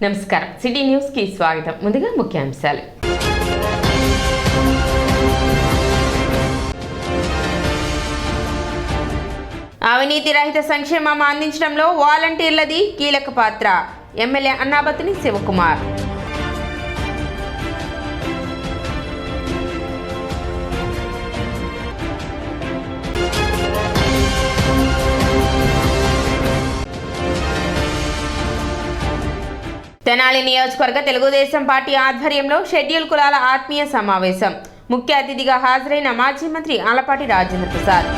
నమస్కారం city news కి స్వాగతం. ముందుగా ముఖ్యాంశాలు. అవినీతి రహిత సంక్షేమం అందించడంలో వాలంటీర్లది కీలక పాత్ర. ఎమ్మెల్యే అన్నాబత్తుని శివకుమార్. తెనాలి నియోజకవర్గ తెలుగుదేశం పార్టీ ఆధ్వర్యంలో షెడ్యూల్ కులాల ఆత్మీయ సమావేశం. ముఖ్య అతిథిగా హాజరైన మాజీ మంత్రి ఆలపాటి రాజేంద్ర ప్రసాద్.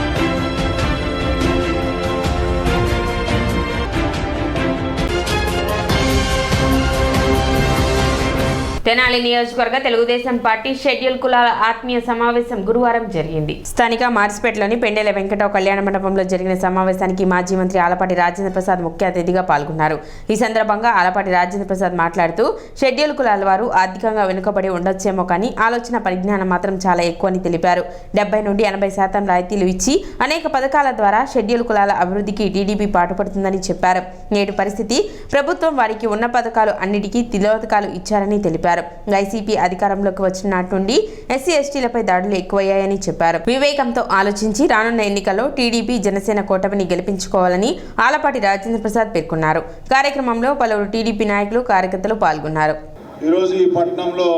తెనాలి నియోజకవర్గ తెలుగుదేశం పార్టీ షెడ్యూల్ కులాల ఆత్మీయ సమావేశం గురువారం జరిగింది. స్థానిక మార్చిపేటలోని పెండెల వెంకటరావు కళ్యాణ మండపంలో జరిగిన సమావేశానికి మాజీ మంత్రి ఆలపాటి రాజేంద్ర ప్రసాద్ ముఖ్య అతిథిగా పాల్గొన్నారు. ఈ సందర్భంగా ఆలపాటి రాజేంద్ర ప్రసాద్ మాట్లాడుతూ షెడ్యూల్ కులాల వారు ఆర్థికంగా వెనుకబడి ఉండొచ్చేమో కానీ ఆలోచన పరిజ్ఞానం మాత్రం చాలా ఎక్కువ అని తెలిపారు. 70 నుండి 80% రాయితీలు ఇచ్చి అనేక పథకాల ద్వారా షెడ్యూల్ కులాల అభివృద్ధికి టీడీపీ పాటుపడుతుందని చెప్పారు. నేటి పరిస్థితి ప్రభుత్వం వారికి ఉన్న పథకాలు అన్నిటికీ తిలోదకాలు ఇచ్చారని తెలిపారు. వైసీపీ అధికారంలోకి వచ్చిన నాటి నుండి ఎస్సీ ఎస్టీలపై దాడులు ఎక్కువయ్యాయని చెప్పారు. వివేకంతో ఆలోచించి రానున్న ఎన్నికల్లో టీడీపీ జనసేన కూటమిని గెలిపించుకోవాలని ఆలపాటి రాజేంద్ర ప్రసాద్ పేర్కొన్నారు. కార్యక్రమంలో పలువురు టీడీపీ నాయకులు కార్యకర్తలు పాల్గొన్నారు. ఈరోజు ఈ పట్టణంలో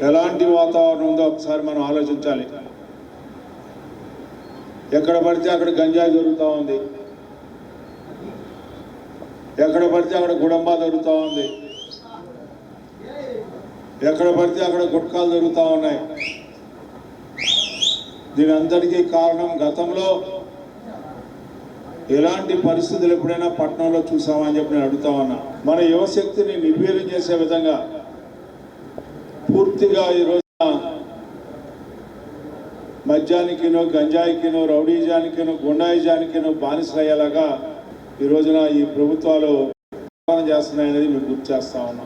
ఎలాంటి వాతావరణం ఉందో ఒకసారి మనం ఆలోచించాలి. ఎక్కడ పడితే అక్కడ గంజాయి దొరుకుతూ ఉంది, ఎక్కడ పడితే అక్కడ గుడంబా దొరుకుతూ ఉంది, ఎక్కడ పడితే అక్కడ గుట్కాలు దొరుకుతూ ఉన్నాయి. దీని అంతటికీ కారణం గతంలో ఎలాంటి పరిస్థితులు ఎప్పుడైనా పట్టణంలో చూసామని చెప్పి నేను అడుగుతా ఉన్నా. మన యువశక్తిని నిర్వీర్యం చేసే విధంగా పూర్తిగా ఈ రోజున మద్యానికినో గంజాయికినో రౌడీజానికినో గుండాయిజానికినో బానిసలయ్యేలాగా ఈ రోజున ఈ ప్రభుత్వాలు చేస్తున్నాయనేది మేము గుర్తు చేస్తా ఉన్నాం.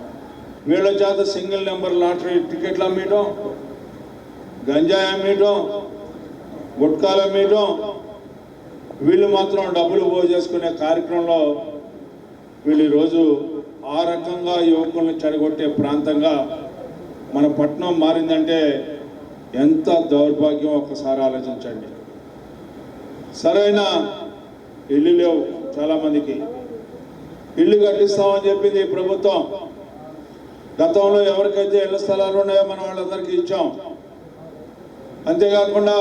వీళ్ళ చేత సింగిల్ నెంబర్ లాటరీ టికెట్లు అమ్మేయటం, గంజాయి అమ్మేయటం, గుట్కాలు అమ్మేయటం, వీళ్ళు మాత్రం డబ్బులు పోజేసుకునే కార్యక్రమంలో వీళ్ళు ఈరోజు ఆ రకంగా యువకులను చెడగొట్టే ప్రాంతంగా మన పట్టణం మారిందంటే ఎంత దౌర్భాగ్యం ఒక్కసారి ఆలోచించండి. సరైన ఇల్లు లేవు, చాలామందికి ఇల్లు కట్టిస్తామని చెప్పింది ఈ ప్రభుత్వం. గతంలో ఎవరికైతే ఇళ్ల స్థలాలు ఉన్నాయో మనం వాళ్ళందరికీ ఇచ్చాం. అంతేకాకుండా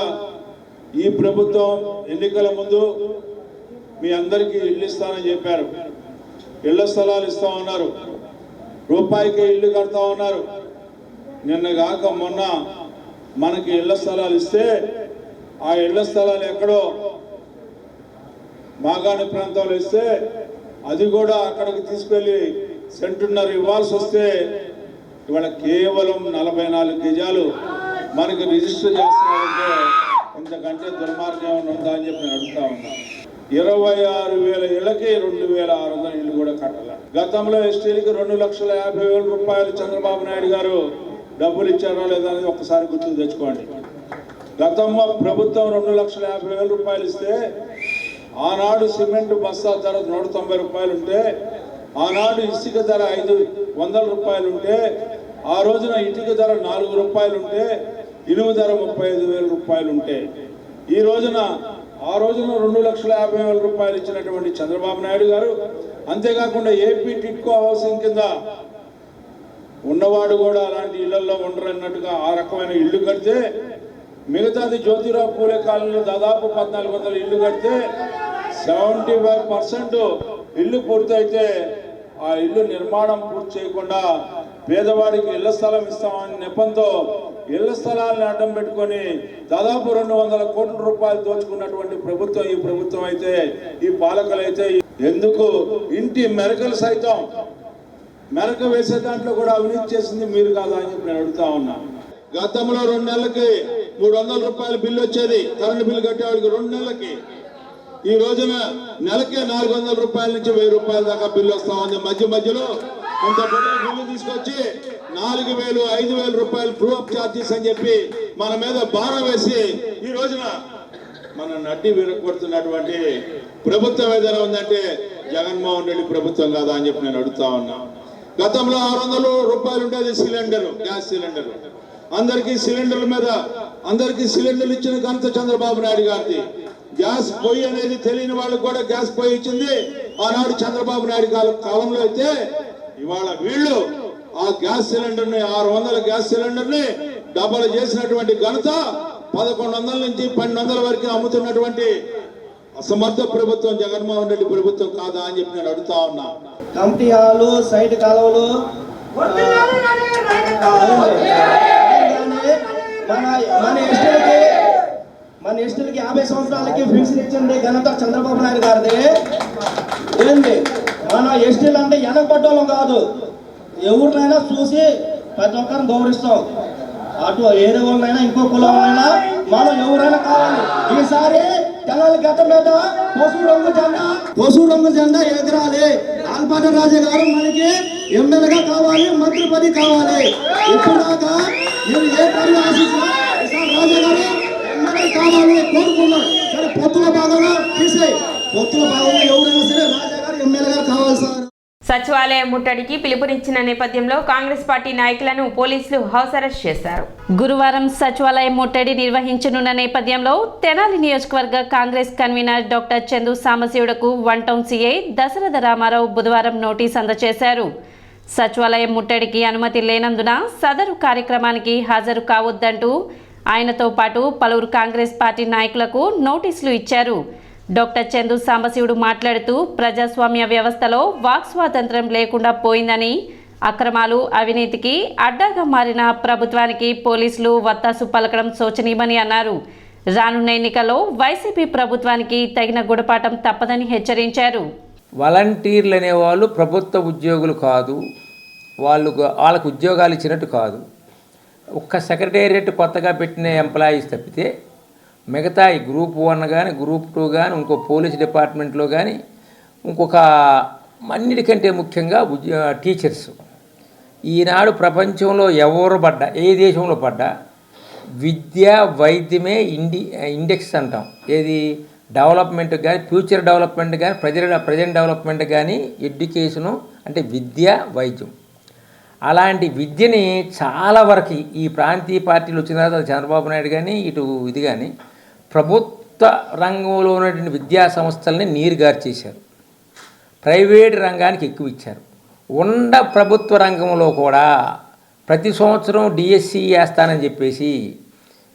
ఈ ప్రభుత్వం ఎన్నికల ముందు మీ అందరికీ ఇల్లు ఇస్తానని చెప్పారు. ఇళ్ల స్థలాలు ఇస్తా ఉన్నారు, రూపాయికి ఇల్లు కడతా ఉన్నారు. నిన్న కాక మొన్న మనకి ఇళ్ల స్థలాలు ఇస్తే ఆ ఇళ్ల స్థలాలు ఎక్కడో మాగాణి ప్రాంతంలో ఇస్తే అది కూడా అక్కడికి తీసుకెళ్ళి సెంటున్నర ఇవ్వాల్సి వస్తే ఇవాళ కేవలం 44 గజాలు మనకి రిజిస్టర్ చేస్తున్నారంటే ఇంతకంటే దుర్మార్గం ఏమైనా ఉందా అని చెప్పి నేను అడుగుతా ఉన్నా. 26,000 ఇళ్ళకి 2,600 ఇళ్ళు కూడా కట్టాలి. గతంలో ఎస్టీలకి 2,50,000 రూపాయలు చంద్రబాబు నాయుడు గారు డబ్బులు ఇచ్చారో లేదా అనేది ఒక్కసారి గుర్తుకు తెచ్చుకోండి. గతంలో ప్రభుత్వం 2,50,000 రూపాయలు ఇస్తే ఆనాడు సిమెంట్ బస్తా ధర 190 రూపాయలు ఉంటే, ఆనాడు ఇసుక ధర 500 రూపాయలు ఉంటే, ఆ రోజున ఇటుక ధర 4 రూపాయలు ఉంటే, ఇనుము ధర 35,000 రూపాయలు ఉంటే, ఈ రోజున ఆ రోజున 2,50,000 రూపాయలు ఇచ్చినటువంటి చంద్రబాబు నాయుడు గారు, అంతేకాకుండా ఏపీ టిట్కో హౌసింగ్ కింద ఉన్నవాడు కూడా అలాంటి ఇళ్లలో ఉండరన్నట్టుగా ఆ రకమైన ఇల్లు కడితే, మిగతాది జ్యోతిరావు పూలే కాలనీలో దాదాపు 1,400 ఇల్లు కడితే 75% ఇల్లు పూర్తయితే ఆ ఇల్లు నిర్మాణం పూర్తి చేయకుండా పేదవాడికి ఇళ్ల స్థలం ఇస్తామని నెపంతో ఇళ్ల స్థలాలను అడ్డం పెట్టుకొని దాదాపు 200 కోట్ల రూపాయలు దోచుకున్నటువంటి ప్రభుత్వం ఈ ప్రభుత్వం అయితే, ఈ పాలకులైతే ఎందుకు ఇంటి మెరకలు సైతం మెరక వేసే దాంట్లో కూడా అవినీతి చేసింది మీరు కాదా అని చెప్పి నేను అడుగుతా ఉన్నా. గతంలో 2 నెలలకి 300 రూపాయల బిల్లు వచ్చేది, కరెంటు బిల్లు కట్టేవాడికి 2 నెలలకి. ఈ రోజున నెలకే 400 రూపాయల నుంచి 1000 రూపాయల దాకా బిల్లు వస్తా ఉంది. మధ్యలో కొంత బిల్లు తీసుకొచ్చి 4,000, 5,000 రూపాయలు ట్రూ అప్ ఛార్జెస్ అని చెప్పి మన మీద భారం వేసి ఈ రోజున మన నడ్డి విరగొడుతున్నటువంటి ప్రభుత్వం ఏదైనా ఉందంటే జగన్మోహన్ రెడ్డి ప్రభుత్వం కాదా అని చెప్పి నేను అడుగుతా ఉన్నా. గతంలో 600 రూపాయలు ఉండేది సిలిండర్, గ్యాస్ సిలిండర్. అందరికీ సిలిండర్ల మీద అందరికీ సిలిండర్లు ఇచ్చిన ఘనత చంద్రబాబు నాయుడు గారిది. గ్యాస్ పొయ్యి అనేది తెలియని వాళ్ళకు కూడా గ్యాస్ పొయ్యి ఇచ్చింది ఆనాడు చంద్రబాబు నాయుడు కాలంలో. అయితే ఇవాళ వీళ్ళు ఆ గ్యాస్ సిలిండర్ ని 600 గ్యాస్ సిలిండర్ ని డబల్ చేసినటువంటి ఘనత 1100 నుంచి 1200 వరకు అమ్ముతున్నటువంటి అసమర్థ ప్రభుత్వం జగన్మోహన్ రెడ్డి ప్రభుత్వం కాదా అని చెప్పి నేను అడుగుతా ఉన్నా. కమిటీ హాలు, సైడ్ కాలువలు, మన ఎస్టీలకి 50 సంవత్సరాలకి పెన్షన్ ఇచ్చింది ఘనత చంద్రబాబు నాయుడు గారిది. ఏంది మన ఎస్టీలు అంటే వెనకబడ్డోళ్ళం కాదు, ఎవరినైనా చూసి ప్రతి ఒక్కరిని గౌరవిస్తాం. అటు ఏరే వాళ్ళైనా ఇంకో కులమైనా మనం ఎవరైనా కావాలి. ఈసారి తెల్లల గత మీద పశువు రంగు జెండా ఎగరాలి. ఆల్పాటి రాజా గారు మనకి ఎమ్మెల్యేగా కావాలి, మంత్రి పదవి కావాలి. ఇప్పుడు దాకా మీరు ఏ పని ఆశించినా ఈసారి రాజా గారు ఎమ్మెల్యే కావాలి కోరుకున్నాం. సరే పొత్తుల భాగంగా తీసేయి, పొత్తుల భాగంగా ఎవరైనా సరే రాజా గారు ఎమ్మెల్యే గారు కావాలి సార్. సచివాలయం ముట్టడికి పిలుపునిచ్చిన నేపథ్యంలో కాంగ్రెస్ పార్టీ నాయకులను పోలీసులు హౌస్ అరెస్ట్ చేశారు. గురువారం సచివాలయం ముట్టడి నిర్వహించనున్న నేపథ్యంలో తెనాలి నియోజకవర్గ కాంగ్రెస్ కన్వీనర్ డాక్టర్ చందు సాంబశివుడుకు one town CI Dasaratha Ramarao బుధవారం నోటీస్ అందజేశారు. సచివాలయం ముట్టడికి అనుమతి లేనందున సదరు కార్యక్రమానికి హాజరు కావద్దంటూ ఆయనతో పాటు పలువురు కాంగ్రెస్ పార్టీ నాయకులకు నోటీసులు ఇచ్చారు. డాక్టర్ చందు సాంబశివుడు మాట్లాడుతూ ప్రజాస్వామ్య వ్యవస్థలో వాక్ స్వాతంత్ర్యం లేకుండా పోయిందని, అక్రమాలు అవినీతికి అడ్డాగా మారిన ప్రభుత్వానికి పోలీసులు వత్తాసు పలకడం శోచనీయమని అన్నారు. రానున్న ఎన్నికల్లో వైసీపీ ప్రభుత్వానికి తగిన గుణపాఠం తప్పదని హెచ్చరించారు. వాలంటీర్లు అనేవాళ్ళు ప్రభుత్వ ఉద్యోగులు కాదు, వాళ్ళకు ఉద్యోగాలు ఇచ్చినట్టు కాదు. ఒక్క సెక్రటేరియట్ కొత్తగా పెట్టిన ఎంప్లాయీస్ తప్పితే మిగతా ఈ గ్రూప్ 1 కానీ గ్రూప్ 2 కానీ ఇంకో పోలీస్ డిపార్ట్మెంట్లో కానీ ఇంకొక అన్నిటికంటే ముఖ్యంగా టీచర్స్. ఈనాడు ప్రపంచంలో ఎవరు పడ్డా, ఏ దేశంలో పడ్డా విద్య వైద్యమే ఇండెక్స్ అంటాం. ఏది డెవలప్మెంట్ కానీ, ఫ్యూచర్ డెవలప్మెంట్ కానీ, ప్రజెంట్ డెవలప్మెంట్ కానీ ఎడ్యుకేషను అంటే విద్య వైద్యం. అలాంటి విద్యని చాలా వరకు ఈ ప్రాంతీయ పార్టీలు వచ్చిన తర్వాత చంద్రబాబు నాయుడు కానీ ఇటు ఇది కానీ ప్రభుత్వ రంగంలో ఉన్నటువంటి విద్యా సంస్థల్ని నీరుగార్చేశారు, ప్రైవేట్ రంగానికి ఎక్కువ ఇచ్చారు. ప్రభుత్వ రంగంలో కూడా ప్రతి సంవత్సరం డిఎస్సి వేస్తానని చెప్పేసి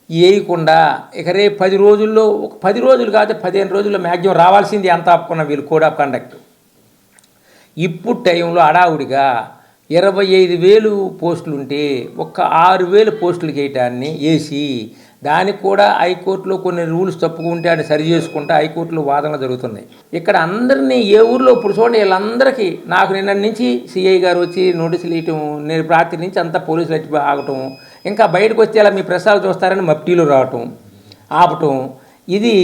వేయకుండా ఇక రేపు 10 రోజుల్లో, 10 రోజులు కాదు 15 రోజుల్లో మ్యాక్సిమం రావాల్సింది ఎంత ఆపుకున్న వీళ్ళు కోడ్ ఆఫ్ కండక్ట్. ఇప్పుడు టైంలో హడావుడిగా 25,000 పోస్టులు ఉంటే ఒక్క 6,000 పోస్టులు వేయటాన్ని వేసి దానికి కూడా హైకోర్టులో కొన్ని రూల్స్ తప్పుకుంటే అది సరి చేసుకుంటే హైకోర్టులో వాదనలు జరుగుతున్నాయి. ఇక్కడ అందరినీ ఏ ఊర్లో ఇప్పుడు చూడండి వీళ్ళందరికీ నాకు నిన్న నుంచి సిఐ గారు వచ్చి నోటీసులు ఇవ్వటం, నేను రాత్రి నుంచి అంతా పోలీసులు వచ్చి ఆగటం, ఇంకా బయటకు వచ్చి అలా మీ ప్రసాదాలు చూస్తారని మప్టీలు రావటం ఆపటం, ఇది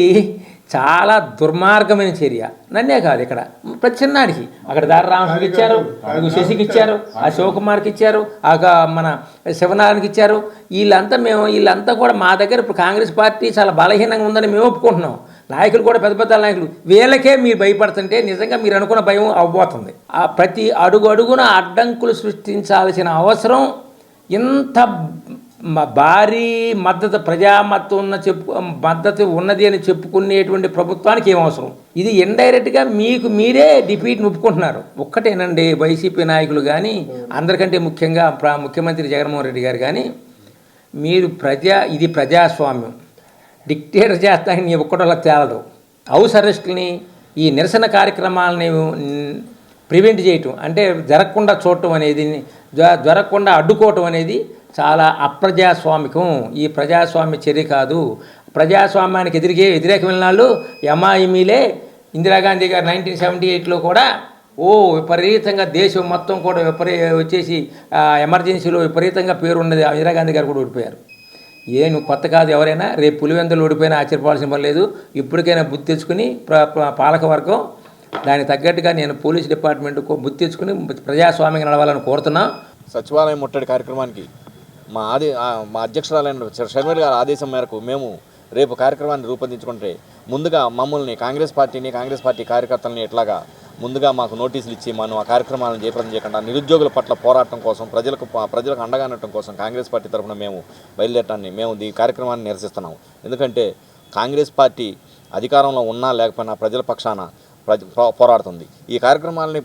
చాలా దుర్మార్గమైన చర్య. నన్నే కాదు ఇక్కడ ప్రతి చిన్నాడికి అక్కడ దారారామకి ఇచ్చారు, శశికి ఇచ్చారు, ఆ శివకుమార్కి ఇచ్చారు, మన శివనారాయణకి ఇచ్చారు. వీళ్ళంతా కూడా మా దగ్గర ఇప్పుడు కాంగ్రెస్ పార్టీ చాలా బలహీనంగా ఉందని మేము ఒప్పుకుంటున్నాం. నాయకులు కూడా పెద్ద పెద్ద నాయకులు వీళ్ళకే మీరు భయపడుతుంటే నిజంగా మీరు అనుకున్న భయం అవ్వబోతుంది. ఆ ప్రతి అడుగున అడ్డంకులు సృష్టించాల్సిన అవసరం ఇంత భారీ మద్దతు మద్దతు ఉన్నది అని చెప్పుకునేటువంటి ప్రభుత్వానికి ఏం అవసరం? ఇది ఇండైరెక్ట్గా మీకు మీరే డిఫీట్ని ఒప్పుకుంటున్నారు. ఒక్కటేనండి, వైసీపీ నాయకులు కానీ అందరికంటే ముఖ్యంగా ముఖ్యమంత్రి జగన్మోహన్ రెడ్డి గారు కానీ మీరు ఇది ప్రజాస్వామ్యం, డిక్టేటర్ చేస్తానని ఒక్కటోళ్ళ తేలదు. హౌస్ అరెస్టులని ఈ నిరసన కార్యక్రమాలని ప్రివెంట్ చేయటం అంటే జరగకుండా చూడటం అనేది, జరగకుండా అడ్డుకోవటం అనేది చాలా అప్రజాస్వామికం. ఈ ప్రజాస్వామ్య చర్య కాదు. ప్రజాస్వామ్యానికి వ్యతిరేకం వెళ్ళిన వాళ్ళు ఎంఐఎంఈలే. ఇందిరాగాంధీ గారు 1978లో కూడా విపరీతంగా దేశం మొత్తం కూడా వచ్చేసి ఎమర్జెన్సీలో విపరీతంగా పేరు ఉన్నది. ఇందిరాగాంధీ గారు కూడా ఓడిపోయారు. నువ్వు కొత్త కాదు, ఎవరైనా రేపు పులివెందులు ఓడిపోయినా ఆశ్చర్యపోవాల్సిన పని లేదు. ఇప్పటికైనా బుద్ధి తెచ్చుకుని పాలకవర్గం దానికి తగ్గట్టుగా నేను పోలీస్ డిపార్ట్మెంట్ బుద్ధి తెచ్చుకుని ప్రజాస్వామ్యంగా నడవాలని కోరుతున్నా. సచివాలయం ముట్టడి కార్యక్రమానికి మా అధ్యక్షురాలైన షర్మిల గారి ఆదేశం మేరకు మేము రేపు కార్యక్రమాన్ని రూపొందించుకుంటే ముందుగా మమ్మల్ని కాంగ్రెస్ పార్టీ కార్యకర్తలని ఎట్లాగా ముందుగా మాకు నోటీసులు ఇచ్చి మనం ఆ కార్యక్రమాలను జయప్రదం చేయకుండా నిరుద్యోగుల పట్ల పోరాటం కోసం ప్రజలకు అండగా ఉండటం కోసం కాంగ్రెస్ పార్టీ తరఫున మేము బయలుదేరటాన్ని ఈ కార్యక్రమాన్ని నిరసిస్తున్నాము. ఎందుకంటే కాంగ్రెస్ పార్టీ అధికారంలో ఉన్నా లేకపోయినా ప్రజల పక్షాన పోరాడుతుంది. ఈ కార్యక్రమాలని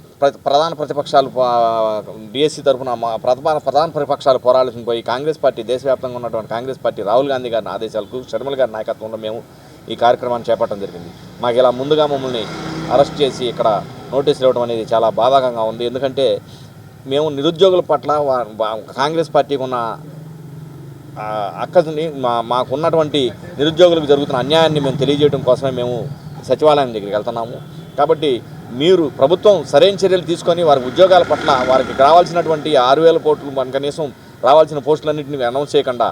ప్రధాన ప్రతిపక్షాలు బీఎస్సీ తరఫున ప్రధాన ప్రతిపక్షాలు పోరాడాల్సిన పోయి కాంగ్రెస్ పార్టీ దేశవ్యాప్తంగా ఉన్నటువంటి కాంగ్రెస్ పార్టీ రాహుల్ గాంధీ గారి ఆదేశాలకు షర్మిల గారి నాయకత్వంలో మేము ఈ కార్యక్రమాన్ని చేపట్టడం జరిగింది. మాకు ఇలా ముందుగా మమ్మల్ని అరెస్ట్ చేసి ఇక్కడ నోటీసులు ఇవ్వడం అనేది చాలా బాధాకరంగా ఉంది. ఎందుకంటే మేము నిరుద్యోగుల పట్ల కాంగ్రెస్ పార్టీకి ఉన్న అక్కడిని మాకున్నటువంటి నిరుద్యోగులకు జరుగుతున్న అన్యాయాన్ని మేము తెలియజేయడం కోసమే మేము సచివాలయం దగ్గరికి వెళ్తున్నాము. కాబట్టి మీరు ప్రభుత్వం సరైన చర్యలు తీసుకొని వారి ఉద్యోగాల పట్ల వారికి రావాల్సినటువంటి 6,000 కోట్లు కనీసం రావాల్సిన పోస్టులన్నింటినీ అనౌన్స్ చేయకుండా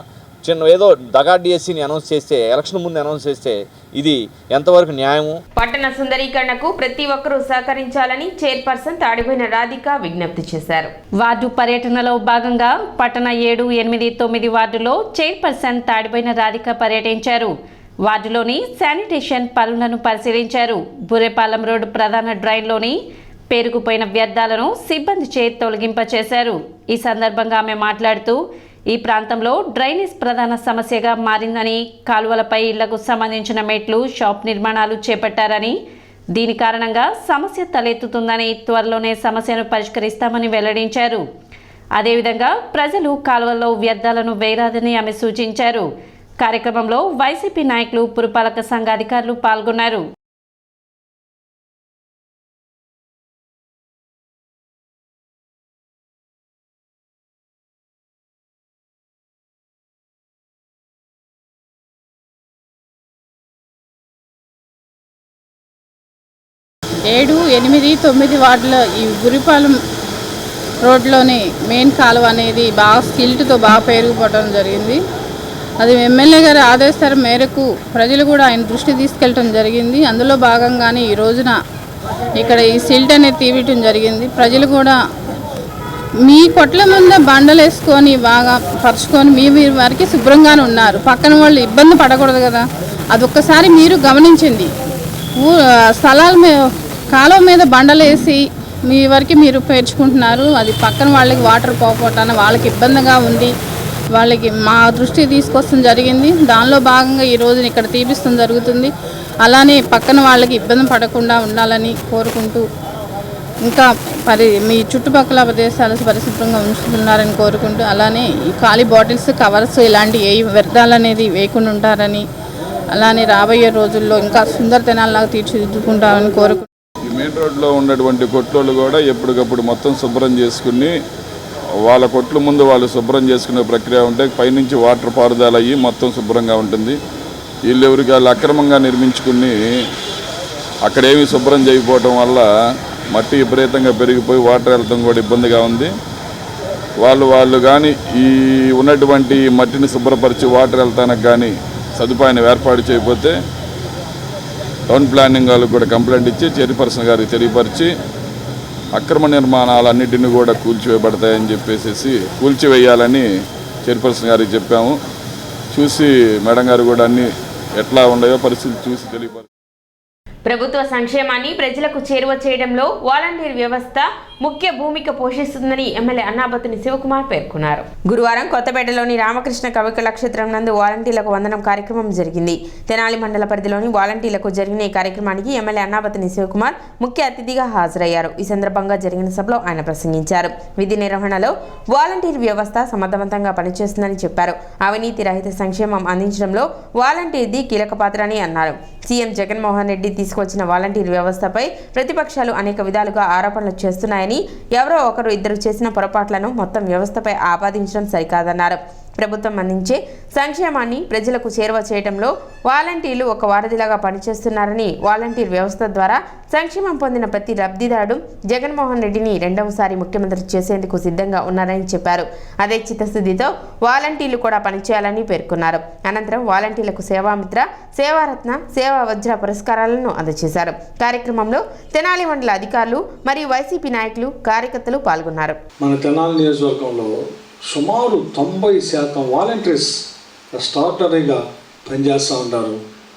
ఏదో దగా డిఎస్సీని అనౌన్స్ చేస్తే ఎలక్షన్ ముందు అనౌన్స్ చేస్తే ఇది ఎంతవరకు న్యాయము? పట్టణ సుందరీకరణకు ప్రతి ఒక్కరూ సహకరించాలని చైర్పర్సన్ తాడిపోయిన రాధిక విజ్ఞప్తి చేశారు. వార్డు పర్యటనలో భాగంగా పట్టణ 7, 8, 9 వార్డులో చైర్పర్సన్ తాడిపోయిన రాధిక పర్యటించారు. వార్డులోని శానిటేషన్ పనులను పరిశీలించారు. బుర్రేపాలెం రోడ్డు ప్రధాన డ్రైన్లోని పేరుకుపోయిన వ్యర్థాలను సిబ్బందిచే తొలగింపచేశారు. ఈ సందర్భంగా ఆమె మాట్లాడుతూ ఈ ప్రాంతంలో డ్రైనేజ్ ప్రధాన సమస్యగా మారిందని, కాలువలపై ఇళ్లకు సంబంధించిన మెట్లు, షాప్ నిర్మాణాలు చేపట్టారని, దీని కారణంగా సమస్య తలెత్తుతుందని, త్వరలోనే సమస్యను పరిష్కరిస్తామని వెల్లడించారు. అదేవిధంగా ప్రజలు కాలువల్లో వ్యర్థాలను వేయరాదని ఆమె సూచించారు. కార్యక్రమంలో వైసీపీ నాయకులు, పురపాలక సంఘ అధికారులు పాల్గొన్నారు. ఏడు, 8, 9 వార్డులో ఈ బుర్రిపాలెం రోడ్లోని మెయిన్ కాలువ అనేది బాగా స్కిల్ట్తో బాగా పెరిగిపోవడం జరిగింది. అది ఎమ్మెల్యే గారి ఆదేశాల మేరకు ప్రజలు కూడా ఆయన దృష్టి తీసుకెళ్ళటం జరిగింది. అందులో భాగంగానే ఈ రోజున ఇక్కడ ఈ సిల్ట్ అనేది తీయటం జరిగింది. ప్రజలు కూడా మీ కొట్ల ముందే బండలు వేసుకొని బాగా పరుచుకొని మీ వారికి శుభ్రంగానే ఉన్నారు. పక్కన వాళ్ళు ఇబ్బంది పడకూడదు కదా, అదొక్కసారి మీరు గమనించండి. స్థలాల మీద కాలువ మీద బండలు వేసి మీ వరకు మీరు పేర్చుకుంటున్నారు. అది పక్కన వాళ్ళకి వాటర్ పోకపోవటాన వాళ్ళకి ఇబ్బందిగా ఉంది. వాళ్ళకి మా దృష్టికి తీసుకొస్తాం జరిగింది. దానిలో భాగంగా ఈ రోజున ఇక్కడ తీపిస్తాం జరుగుతుంది. అలానే పక్కన వాళ్ళకి ఇబ్బంది పడకుండా ఉండాలని కోరుకుంటూ, ఇంకా మీ చుట్టుపక్కల ప్రదేశాలు పరిశుభ్రంగా ఉంచుతున్నారని కోరుకుంటూ, అలానే ఈ ఖాళీ బాటిల్స్, కవర్స్ ఇలాంటి ఏ వ్యర్థాలు అనేది వేయకుండా ఉంటారని, అలానే రాబోయే రోజుల్లో ఇంకా సుందరతనాల్లాగా తీర్చిదిద్దుకుంటామని కోరుకుంటున్నాను. ఈ మెయిన్ రోడ్లో ఉన్నటువంటి కొట్లు కూడా ఎప్పటికప్పుడు మొత్తం శుభ్రం చేసుకుని వాళ్ళ కొట్ల ముందు వాళ్ళు శుభ్రం చేసుకునే ప్రక్రియ ఉంటే పైనుంచి వాటర్ పారుదల అయ్యి మొత్తం శుభ్రంగా ఉంటుంది. వీళ్ళు ఎవరికి వాళ్ళు అక్రమంగా నిర్మించుకుని అక్కడేమీ శుభ్రం చేయకపోవటం వల్ల మట్టి విపరీతంగా పెరిగిపోయి వాటర్ వెళ్తాం కూడా ఇబ్బందిగా ఉంది. వాళ్ళు కానీ ఈ ఉన్నటువంటి మట్టిని శుభ్రపరిచి వాటర్ వెళ్తానికి కానీ సదుపాయాన్ని ఏర్పాటు చేయకపోతే టౌన్ ప్లానింగ్ వాళ్ళకి కూడా కంప్లైంట్ ఇచ్చి చైర్పర్సన్ గారికి తెలియపరిచి అక్రమ నిర్మాణాలన్నింటినీ కూడా కూల్చివేయబడతాయని చెప్పేసి కూల్చివేయాలని చైర్పర్సన్ గారికి చెప్పాము. చూసి మేడం గారు కూడా అన్ని ఎట్లా ఉన్నాయో పరిస్థితి చూసి తెలియపరిచి ప్రభుత్వ సంక్షేమాన్ని ప్రజలకు చేరువ చేయడంలో వాలంటీర్ వ్యవస్థ ముఖ్య భూమిక పోషిస్తుందని ఎమ్మెల్యే అన్నాబత్తుని శివకుమార్ పేర్కొన్నారు. గురువారం కొత్తపేటలోని రామకృష్ణ కవి కళాక్షేత్రం నందు వాలంటీర్లకు వందనం కార్యక్రమం జరిగింది. తెనాలి మండల పరిధిలోని వాలంటీర్లకు జరిగిన ఈ కార్యక్రమానికి ఎమ్మెల్యే అన్నాబత్తుని శివకుమార్ ముఖ్య అతిథిగా హాజరయ్యారు. ఈ సందర్భంగా జరిగిన సభలో ఆయన ప్రసంగించారు. విధి నిర్వహణలో వాలంటీర్ వ్యవస్థ సమర్థవంతంగా పనిచేస్తుందని చెప్పారు. అవినీతి రహిత సంక్షేమం అందించడంలో వాలంటీర్ది కీలక పాత్ర అని అన్నారు. సీఎం జగన్మోహన్ రెడ్డి తీసుకొచ్చిన వాలంటీర్ వ్యవస్థపై ప్రతిపక్షాలు అనేక విధాలుగా ఆరోపణలు చేస్తున్నాయని, ఎవరో ఒకరు ఇద్దరు చేసిన పొరపాట్లను మొత్తం వ్యవస్థపై ఆపాదించడం సరికాదన్నారు. ప్రభుత్వం అందించే సంక్షేమాన్ని ప్రజలకు చేరువ చేయడంలో వాలంటీర్లు ఒక వారధిలాగా పనిచేస్తున్నారని, వాలంటీర్ వ్యవస్థ ద్వారా సంక్షేమం పొందిన ప్రతి లబ్ధిదారుడు జగన్మోహన్ రెడ్డిని రెండవసారి ముఖ్యమంత్రి చేసేందుకు సిద్ధంగా ఉన్నారని చెప్పారు. అదే చిత్తశుద్ధితో వాలంటీర్లు కూడా పనిచేయాలని పేర్కొన్నారు. అనంతరం వాలంటీర్లకు సేవామిత్ర, సేవారత్న, సేవా వజ్ర పురస్కారాలను అందజేశారు. కార్యక్రమంలో తెనాలి మండల అధికారులు మరియు వైసీపీ నాయకులు, కార్యకర్తలు పాల్గొన్నారు. మన తెనాలి నియోజకవర్గంలో సుమారు 90% వాలంటీర్స్ ఎక్స్ట్రాడినరీగా పనిచేస్తూ ఉంటారు.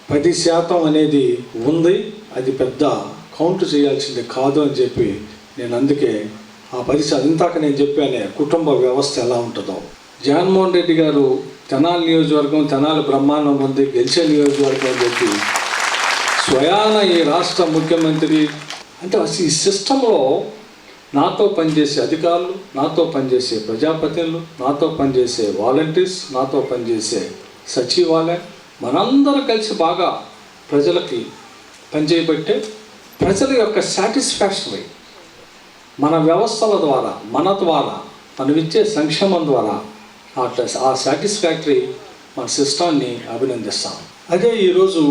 10% అనేది ఉంది, అది పెద్ద కౌంట్ చేయాల్సింది కాదు అని చెప్పి నేను అందుకే ఆ పరిస్థితి ఇంతాక నేను చెప్పానే కుటుంబ వ్యవస్థ ఎలా ఉంటుందో. జగన్మోహన్ రెడ్డి గారు తెనాలి నియోజకవర్గం, తెనాలి బ్రహ్మాండం ఉంది, గెలిచే నియోజకవర్గం అని చెప్పి స్వయాన ఈ రాష్ట్ర ముఖ్యమంత్రి అంటే ఈ సిస్టంలో నాతో పనిచేసే అధికారులు, నాతో పనిచేసే ప్రజాప్రతినిధులు, నాతో పనిచేసే వాలంటీర్స్, నాతో పనిచేసే సచివాలయం మనందరం కలిసి బాగా ప్రజలకి పనిచేయబట్టే ప్రజల యొక్క సాటిస్ఫాక్షన్ మన వ్యవస్థల ద్వారా, మన ద్వారా, మనం ఇచ్చే సంక్షేమం ద్వారా ఆ సాటిస్ఫాక్టరీ మన సిస్టాన్ని అభినందిస్తాం. అదే ఈరోజు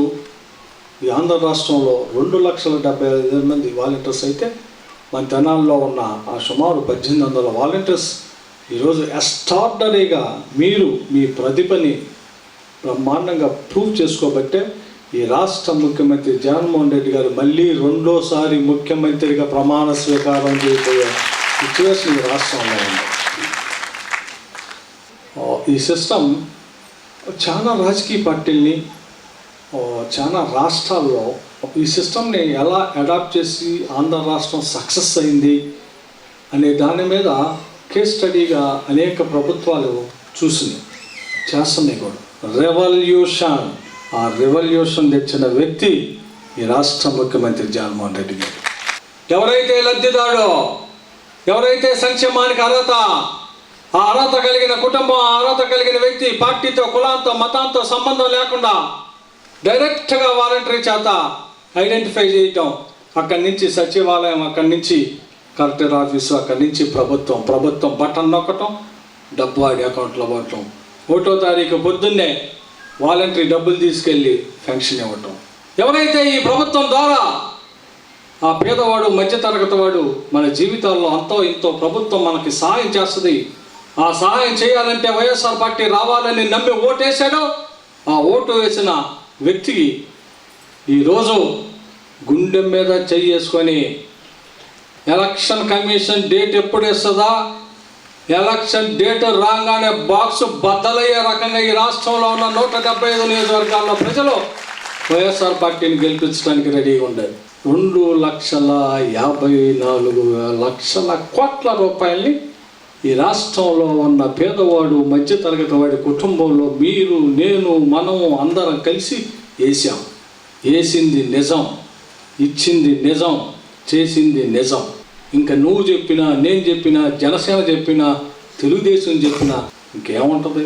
ఈ ఆంధ్ర రాష్ట్రంలో 2,75,000 మంది వాలంటీర్స్ అయితే మన తెనాల్లో ఉన్న ఆ సుమారు 1,800 వాలంటీర్స్ ఈరోజు ఎక్స్ట్రార్డినరీగా మీరు మీ ప్రతిభని బ్రహ్మాండంగా ప్రూవ్ చేసుకోబట్టే ఈ రాష్ట్ర ముఖ్యమంత్రి జగన్మోహన్ రెడ్డి గారు మళ్ళీ రెండోసారి ముఖ్యమంత్రిగా ప్రమాణ స్వీకారం చేయబోయే సిచ్యువేషన్ ఈ రాష్ట్రంలో ఉంది. ఈ సిస్టమ్ చాలా రాజకీయ పార్టీల్ని, చాలా రాష్ట్రాల్లో ఈ సిస్టమ్ని ఎలా అడాప్ట్ చేసి ఆంధ్ర రాష్ట్రం సక్సెస్ అయింది అనే దాని మీద కేస్ స్టడీగా అనేక ప్రభుత్వాలు చేస్తున్నాయి కూడా. రెవల్యూషన్, ఆ రెవల్యూషన్ తెచ్చిన వ్యక్తి ఈ రాష్ట్ర ముఖ్యమంత్రి జగన్మోహన్ రెడ్డి గారు. ఎవరైతే లబ్ధిదాడో, ఎవరైతే సంక్షేమానికి ఆ అర్హత కలిగిన కుటుంబం, ఆ అర్హత కలిగిన వ్యక్తి పార్టీతో, కులాంతో, మతాంతో సంబంధం లేకుండా డైరెక్ట్గా వాలంటరీ చేత ఐడెంటిఫై చేయటం, అక్కడి నుంచి సచివాలయం, అక్కడి నుంచి కలెక్టర్ ఆఫీసు, అక్కడి నుంచి ప్రభుత్వం బటన్ నొక్కటం, డబ్బు వాడి అకౌంట్లో పడటం, 1వ తారీఖు పొద్దున్నే వాలంటరీ డబ్బులు తీసుకెళ్ళి పెన్షన్ ఇవ్వటం. ఎవరైతే ఈ ప్రభుత్వం ద్వారా ఆ పేదవాడు, మధ్యతరగతి వాడు మన జీవితాల్లో అంతో ఇంతో ప్రభుత్వం మనకి సహాయం చేస్తుంది, ఆ సహాయం చేయాలంటే వైఎస్ఆర్ పార్టీ రావాలని నమ్మి ఓటేశాడో, ఆ ఓటు వేసిన వ్యక్తికి ఈరోజు గుండె మీద చేసుకొని ఎలక్షన్ కమిషన్ డేట్ ఎప్పుడు ఇస్తుందా, ఎలక్షన్ డేట్ రాగానే బాక్స్ బద్దలయ్యే రకంగా ఈ రాష్ట్రంలో ఉన్న 175 నియోజకవర్గాల్లో ప్రజలు వైఎస్ఆర్ పార్టీని గెలిపించడానికి రెడీగా ఉండారు. 2,54,00,000 కోట్ల రూపాయల్ని ఈ రాష్ట్రంలో ఉన్న పేదవాడు, మధ్యతరగతి వాడి కుటుంబంలో మీరు, నేను, మనము అందరం కలిసి వేసాం. వేసింది నిజం, ఇచ్చింది నిజం, చేసింది నిజం. ఇంకా నువ్వు చెప్పినా, నేను చెప్పినా, జనసేన చెప్పినా, తెలుగుదేశం చెప్పినా ఇంకేముంటుంది?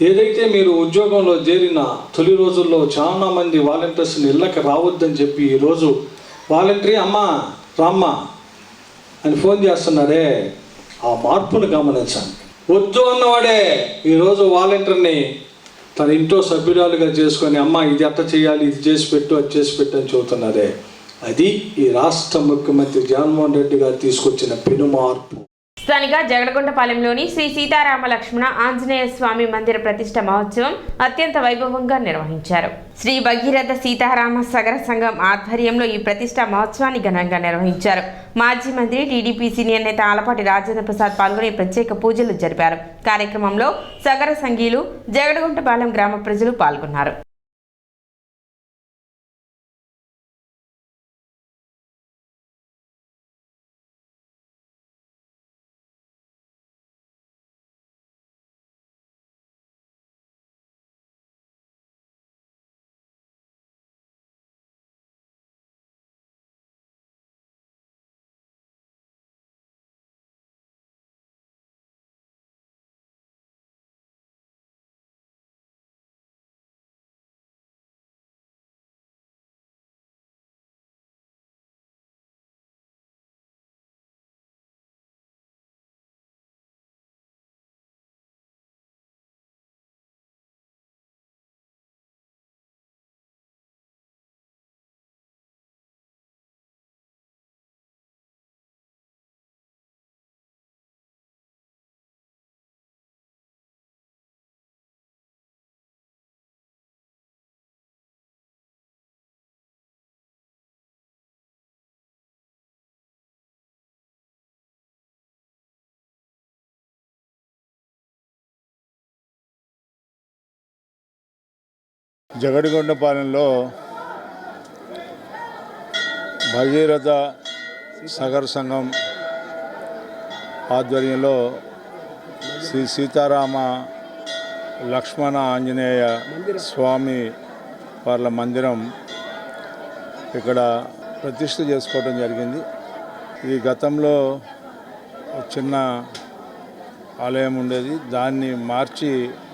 ఏదైతే మీరు ఉద్యోగంలో చేరిన తొలి రోజుల్లో చాలామంది వాలంటీర్స్ని ఇళ్ళకి రావద్దని చెప్పి ఈరోజు వాలంటరీ అమ్మా రామ్మా అని ఫోన్ చేస్తున్నారే, ఆ మార్పును గమనించండి. వద్దు అన్నవాడే ఈరోజు వాలంటీర్ని తన ఇంట్లో సభ్యురాలుగా చేసుకొని అమ్మ ఇది అట్ట చేయాలి, ఇది చేసి పెట్టు, అది చేసి పెట్టు అని చెబుతున్నారే, అది ఈ రాష్ట్ర ముఖ్యమంత్రి జగన్మోహన్ రెడ్డి గారు తీసుకొచ్చిన పెను మార్పు. స్థానిక జగడగుంటపాలెంలోని శ్రీ సీతారామ లక్ష్మణ ఆంజనేయ స్వామి మందిర ప్రతిష్ట మహోత్సవం అత్యంత వైభవంగా నిర్వహించారు. శ్రీ భగీరథ సీతారామ సగర సంఘం ఆధ్వర్యంలో ఈ ప్రతిష్ట మహోత్సవాన్ని ఘనంగా నిర్వహించారు. మాజీ మంత్రి టీడీపీ సీనియర్ నేత ఆలపాటి రాజేంద్ర ప్రసాద్ పాల్గొని ప్రత్యేక పూజలు జరిపారు. కార్యక్రమంలో సగర సంఘీయులు, జగడగుంటపాలెం గ్రామ ప్రజలు పాల్గొన్నారు. జగడిగొండపాలెంలో భగీరథ సాగర్ సంఘం ఆధ్వర్యంలో శ్రీ సీతారామ లక్ష్మణ ఆంజనేయ స్వామి వార్ల మందిరం ఇక్కడ ప్రతిష్ఠ చేసుకోవడం జరిగింది. ఇది గతంలో చిన్న ఆలయం ఉండేది, దాన్ని మార్చి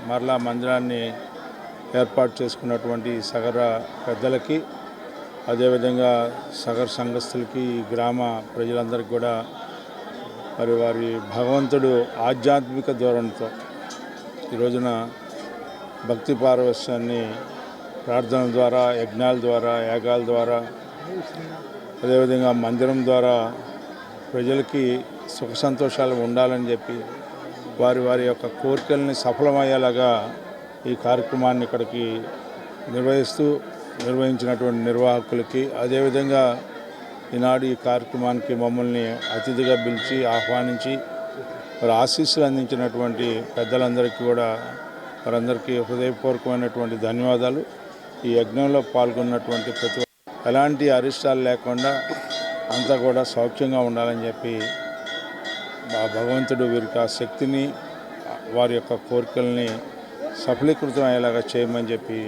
మరలా మందిరాన్ని ఏర్పాటు చేసుకున్నటువంటి సగర పెద్దలకి, అదేవిధంగా సగర్ సంఘస్థులకి, ఈ గ్రామ ప్రజలందరికీ కూడా మరి వారి భగవంతుడు ఆధ్యాత్మిక ధోరణితో ఈ రోజున భక్తి పారవశ్యాన్ని ప్రార్థన ద్వారా, యజ్ఞాల ద్వారా, యాగాల ద్వారా, అదేవిధంగా మందిరం ద్వారా ప్రజలకి సుఖ సంతోషాలు ఉండాలని చెప్పి వారి వారి యొక్క కోరికల్ని సఫలమయ్యేలాగా ఈ కార్యక్రమాన్ని ఇక్కడికి నిర్వహించినటువంటి నిర్వాహకులకి, అదేవిధంగా ఈనాడు ఈ కార్యక్రమానికి మమ్మల్ని అతిథిగా పిలిచి ఆహ్వానించి వారి ఆశీస్సులు అందించినటువంటి పెద్దలందరికీ కూడా వారందరికీ హృదయపూర్వకమైనటువంటి ధన్యవాదాలు. ఈ యజ్ఞంలో పాల్గొన్నటువంటి ప్రతి ఎలాంటి అరిష్టాలు లేకుండా అంతా కూడా సౌఖ్యంగా ఉండాలని చెప్పి ఆ భగవంతుడు వీరికి ఆ శక్తిని, వారి యొక్క కోరికల్ని సఫలీకృతం అయ్యేలాగా చేయమని చెప్పి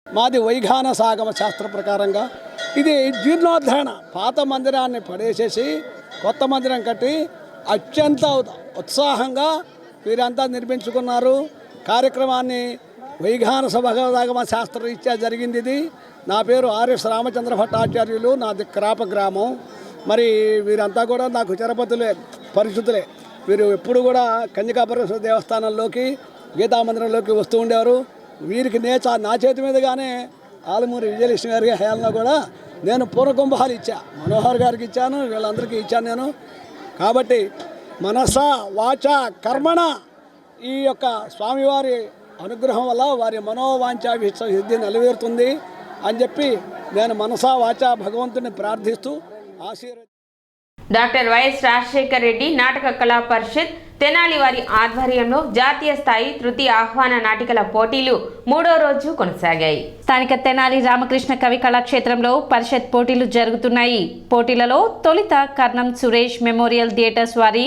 మాది వైఘాన సాగమ శాస్త్ర ప్రకారంగా ఇది జీర్ణోద్ధరణ, పాత మందిరాన్ని పడేసేసి కొత్త మందిరం కట్టి అత్యంత ఉత్సాహంగా వీరంతా నిర్మించుకున్నారు. కార్యక్రమాన్ని వైఘాన సభాగమ శాస్త్రరీత్యా జరిగింది. ఇది నా పేరు ఆర్ఎస్ రామచంద్ర భట్టాచార్యులు, నాది క్రాప గ్రామం. మరి వీరంతా కూడా నాకు చిరపతులే, పరిశుద్ధులే. వీరు ఎప్పుడు కూడా కన్యకాపరమేశ్వర దేవస్థానంలోకి, గీతామందిరంలోకి వస్తూ ఉండేవారు. వీరికి నా చేతి మీదుగానే ఆలమూరి విజయలక్ష్మి గారికి హయాంలో కూడా నేను పూర్వకుంభాలు ఇచ్చా, మనోహర్ గారికి ఇచ్చాను, వీళ్ళందరికీ ఇచ్చాను నేను. కాబట్టి మనస వాచ కర్మణ ఈ యొక్క స్వామివారి అనుగ్రహం వల్ల వారి మనోవాంఛా సిద్ధి నెరవేరుతుంది అని చెప్పి నేను మనసా వాచ భగవంతుని ప్రార్థిస్తూ డాక్టర్ వైఎస్ రాజశేఖర్ రెడ్డి నాటక కళా పరిషత్ తెనాలి వారి ఆధ్వర్యంలో జాతీయ స్థాయి తృతీయ ఆహ్వాన నాటికల పోటీలు 3వ రోజు కొనసాగాయి. స్థానిక తెనాలి రామకృష్ణ కవి కళాక్షేత్రంలో పరిషత్ పోటీలు జరుగుతున్నాయి. పోటీలలో తొలుత కర్ణం సురేష్ మెమోరియల్ థియేటర్స్ వారి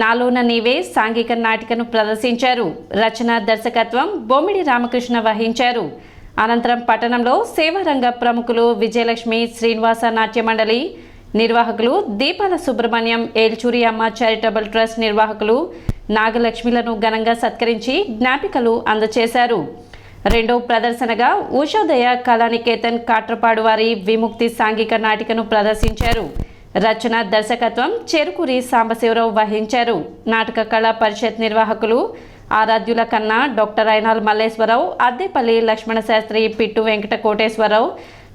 నాలోన నీవే సాంఘిక నాటికను ప్రదర్శించారు. రచన దర్శకత్వం బొమ్మిడి రామకృష్ణ వహించారు. అనంతరం పట్టణంలో సేవారంగ ప్రముఖులు విజయలక్ష్మి శ్రీనివాస నాట్య మండలి నిర్వాహకులు, దీపాల సుబ్రహ్మణ్యం, ఏల్చూరి అమ్మ చారిటబుల్ ట్రస్ట్ నిర్వాహకులు నాగలక్ష్మిలను ఘనంగా సత్కరించి జ్ఞాపికలు అందజేశారు. రెండో ప్రదర్శనగా ఉషోదయ కళానికేతన్ కాట్రపాడు వారి విముక్తి సాంఘిక నాటికను ప్రదర్శించారు. రచన దర్శకత్వం చెరుకూరి సాంబశివరావు వహించారు. నాటక కళా పరిషత్ నిర్వాహకులు ఆరాధ్యుల కన్నా డాక్టర్ అయినాల్ మల్లేశ్వరరావు, అద్దేపల్లి లక్ష్మణ శాస్త్రి, పిట్టు వెంకట కోటేశ్వరరావు,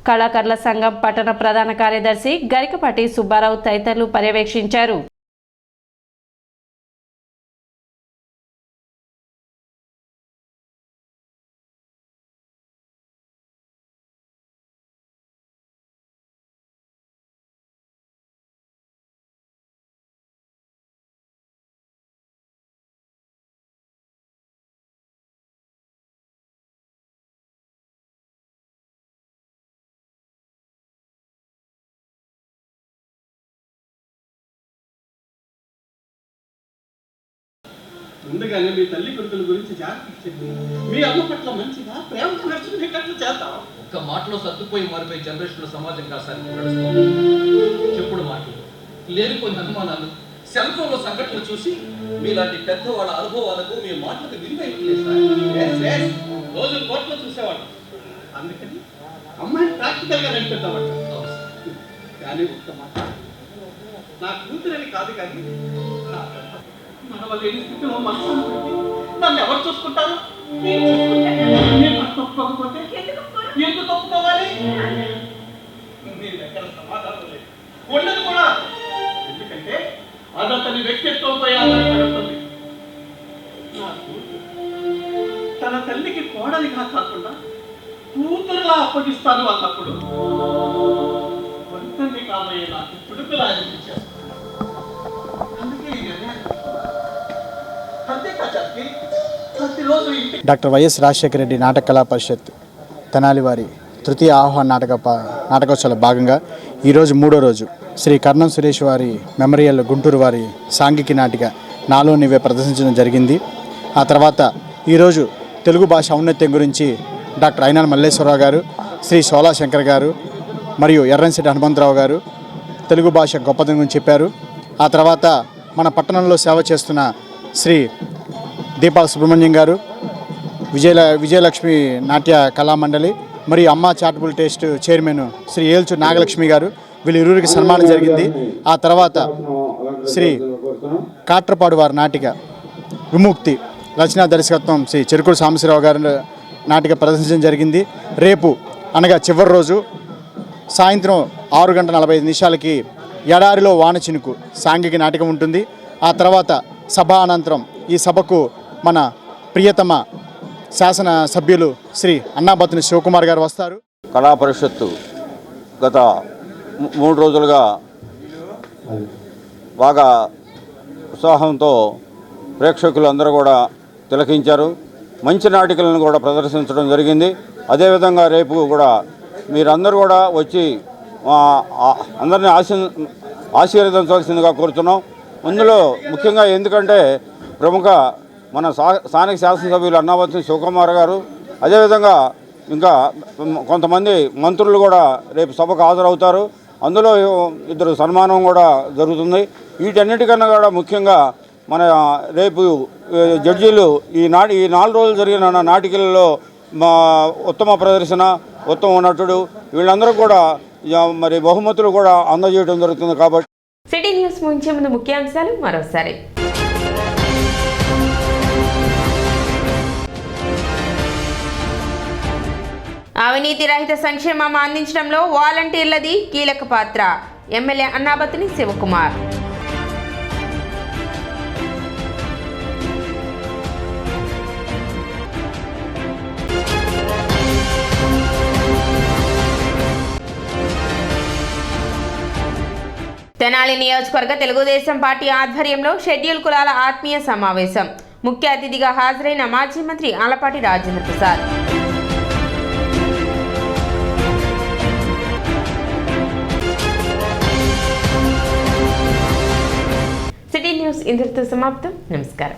కళాకారుల సంఘం పట్టణ ప్రధాన కార్యదర్శి గరికపాటి సుబ్బారావు తదితరులు పర్యవేక్షించారు. ముందుగానే మీ తల్లి కొడుకుల గురించి జాగ్రత్త చెప్పి మీ అమ్మ పట్ల మంచిగా ప్రేమతో నడుచుకునేటట్లు చేద్దాం. ఒక్క మాటలో సర్దుపోయి మారిపోయి జనరేషన్లో సమాజం కాసారి చెప్పుడు మాటలు లేని కొన్ని అనుమానాలు సెల్ ఫోన్లో సంఘటనలు చూసి మీలాంటి పెద్దవాళ్ళ అనుభవాలకు మీ మాటలకు విలువైపోలేదు. రోజు కోర్టులో చూసేవాడు, అందుకని అమ్మాయిని ప్రాక్టికల్గా నడిపిద్దామంట. కానీ ఒక్క మాట, నా కూతురని కాదు కానీ నడవలేని స్థితిలో మనసు నన్ను ఎవరు చూసుకుంటారు? తప్పుకోకపోతే ఎందుకు తప్పుకోవాలి? మీ దగ్గర సమాధానం లేదు, ఉండదు కూడా. ఎందుకంటే అదతని వ్యక్తిత్వంపై ఆధారపడుతుంది. నా కూతురు తన తల్లికి కోడలిగా కాకుండా కూతురులా అప్పగిస్తాను అన్నప్పుడు వంతల్ని కాబోయే నాకు చుడుకులా అనిపించారు. అందుకే డాక్టర్ వైఎస్ రాజశేఖర రెడ్డి నాటక కళా పరిషత్ తెనాలి వారి తృతీయ ఆహ్వాన నాటకోత్సవంలో భాగంగా ఈరోజు 3వ రోజు శ్రీ కర్ణం సురేష్ వారి మెమోరియల్ గుంటూరు వారి సాంఘిక నాటిక నాలో నీవే ప్రదర్శించడం జరిగింది. ఆ తర్వాత ఈరోజు తెలుగు భాష ఔన్నత్యం గురించి డాక్టర్ అయినాల మల్లేశ్వరరావు గారు, శ్రీ సోలా శంకర్ గారు మరియు ఎర్రంశెట్టి హనుమంతరావు గారు తెలుగు భాష గొప్పతనం గురించి చెప్పారు. ఆ తర్వాత మన పట్టణంలో సేవ చేస్తున్న శ్రీ దీపాల సుబ్రహ్మణ్యం గారు, విజయలక్ష్మి నాట్య కళామండలి మరియు Amma charitable trust chairman Shri Elchu Nagalakshmi garu, వీళ్ళిరువురికి సన్మానం జరిగింది. ఆ తర్వాత శ్రీ కాట్రపాడు వారి నాటిక విముక్తి రచనా దర్శకత్వం శ్రీ చెరుకుడు సాంబశివరావు గారి నాటిక ప్రదర్శించడం జరిగింది. రేపు అనగా చివరి రోజు సాయంత్రం 6:45 ఎడారిలో వాన చినుకు సాంఘిక నాటకం ఉంటుంది. ఆ తర్వాత సభ అనంతరం ఈ సభకు మన ప్రియతమ శాసన సభ్యులు శ్రీ అన్నాబత్తుని శివకుమార్ గారు వస్తారు. కళా పరిషత్తు గత 3 రోజులుగా బాగా ఉత్సాహంతో ప్రేక్షకులందరూ కూడా తిలకించారు. మంచి నాటికలను కూడా ప్రదర్శించడం జరిగింది. అదేవిధంగా రేపు కూడా మీరందరూ కూడా వచ్చి అందరినీ ఆశీర్వదించవలసిందిగా కోరుతున్నాం. అందులో ముఖ్యంగా ఎందుకంటే ప్రముఖ మన స్థానిక శాసనసభ్యులు అన్నాబత్తుని శివకుమార్ గారు, అదేవిధంగా ఇంకా కొంతమంది మంత్రులు కూడా రేపు సభకు హాజరవుతారు. అందులో 2 సన్మానం కూడా జరుగుతుంది. వీటన్నిటికన్నా కూడా ముఖ్యంగా మన రేపు జడ్జీలు ఈ 4 రోజులు జరిగిన నాటికలలో ఉత్తమ ప్రదర్శన, ఉత్తమ నటుడు వీళ్ళందరూ కూడా మరి బహుమతులు కూడా అందజేయడం జరుగుతుంది. కాబట్టి సిటీ న్యూస్ ముంచే ముందు ముఖ్యాంశాలు మరోసారి. అవినీతి రహిత సంక్షేమం అందించడంలో వాలంటీర్లది కీలక పాత్ర, ఎమ్మెల్యే అన్నాబత్తుని శివకుమార్. తెనాలి నియోజకవర్గ తెలుగుదేశం పార్టీ ఆధ్వర్యంలో షెడ్యూల్ కులాల ఆత్మీయ సమావేశం. ముఖ్య అతిథిగా హాజరైన మాజీ మంత్రి ఆలపాటి రాజేంద్ర ప్రసాద్. సిటీ న్యూస్ ఇంతటితో సమాప్తం. నమస్కారం.